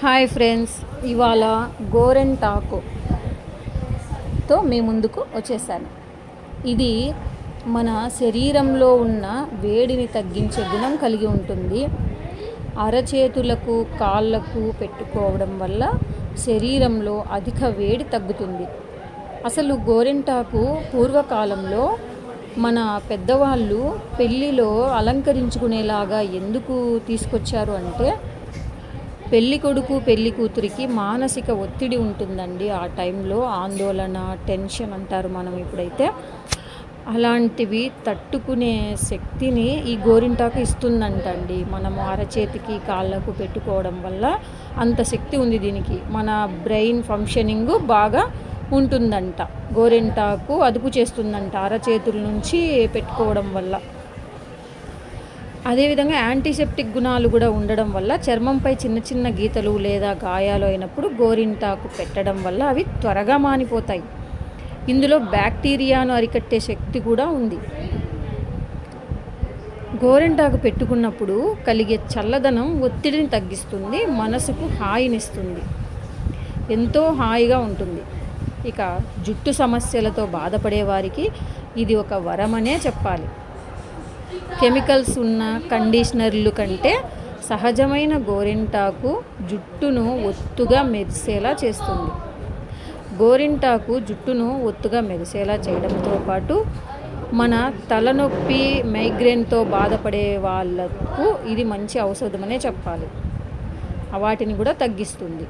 Hi friends, ఇవాళ గోరెంటాకుతో మీ ముందుకు వచ్చేసాను. ఇది మన శరీరంలో ఉన్న వేడిని తగ్గించే గుణం కలిగి ఉంటుంది. అరచేతులకు కాళ్ళకు పెట్టుకోవడం వల్ల శరీరంలో అధిక వేడి తగ్గుతుంది. అసలు గోరెంటాకు పూర్వకాలంలో మన పెద్దవాళ్ళు పెళ్ళిలో అలంకరించుకునేలాగా ఎందుకు తీసుకొచ్చారు అంటే, పెళ్ళి కొడుకు పెళ్ళి కూతురికి మానసిక ఒత్తిడి ఉంటుందండి. ఆ టైంలో ఆందోళన, టెన్షన్ అంటారు మనం ఇప్పుడైతే. అలాంటివి తట్టుకునే శక్తిని ఈ గోరింటాకు ఇస్తుందంటండి. మనము అరచేతికి కాళ్ళకు పెట్టుకోవడం వల్ల అంత శక్తి ఉంది దీనికి. మన బ్రెయిన్ ఫంక్షనింగ్ బాగా ఉంటుందంట. గోరింటాకు అదుపు చేస్తుందంట అరచేతుల నుంచి పెట్టుకోవడం వల్ల. అదేవిధంగా యాంటీసెప్టిక్ గుణాలు కూడా ఉండడం వల్ల చర్మంపై చిన్న చిన్న గీతలు లేదా గాయాలు అయినప్పుడు గోరింటాకు పెట్టడం వల్ల అవి త్వరగా మానిపోతాయి. ఇందులో బ్యాక్టీరియాను అరికట్టే శక్తి కూడా ఉంది. గోరింటాకు పెట్టుకున్నప్పుడు కలిగే చల్లదనం ఒత్తిడిని తగ్గిస్తుంది, మనసుకు హాయినిస్తుంది, ఎంతో హాయిగా ఉంటుంది. ఇక జుట్టు సమస్యలతో బాధపడే వారికి ఇది ఒక వరమనే చెప్పాలి. కెమికల్స్ ఉన్న కండిషనర్లు కంటే సహజమైన గోరింటాకు జుట్టును ఒత్తుగా మెరిసేలా చేస్తుంది. గోరింటాకు జుట్టును ఒత్తుగా మెరిసేలా చేయడంతో పాటు మన తలనొప్పి, మైగ్రేన్తో బాధపడే వాళ్ళకు ఇది మంచి ఔషధమనే చెప్పాలి. వాటిని కూడా తగ్గిస్తుంది.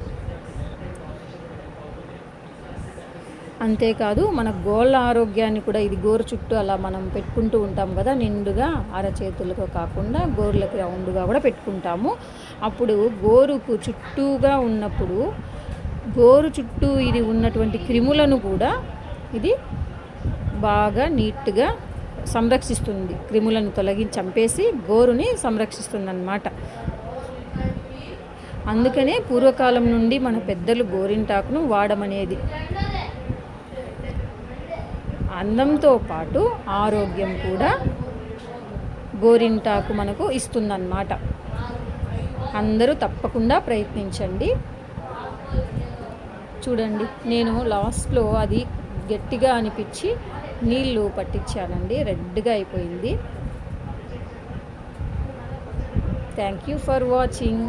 అంతేకాదు మన గోళ్ళ ఆరోగ్యాన్ని కూడా ఇది గోరు చుట్టూ అలా మనం పెట్టుకుంటూ ఉంటాం కదా, నిండుగా అరచేతులకు కాకుండా గోర్లకి రౌండ్గా కూడా పెట్టుకుంటాము. అప్పుడు గోరుకు చుట్టూగా ఉన్నప్పుడు గోరు చుట్టూ ఇది ఉన్నటువంటి క్రిములను కూడా ఇది బాగా నీట్గా సంరక్షిస్తుంది. క్రిములను చంపేసి గోరుని సంరక్షిస్తుంది అన్నమాట. అందుకనే పూర్వకాలం నుండి మన పెద్దలు గోరింటాకును వాడమనేది. అందంతో పాటు ఆరోగ్యం కూడా గోరింటాకు మనకు ఇస్తుందన్నమాట. అందరూ తప్పకుండా ప్రయత్నించండి. చూడండి, నేను లాస్ట్లో అది గట్టిగా అనిపించి నీళ్ళు పట్టించానండి, రెడ్గా అయిపోయింది. Thank you for watching.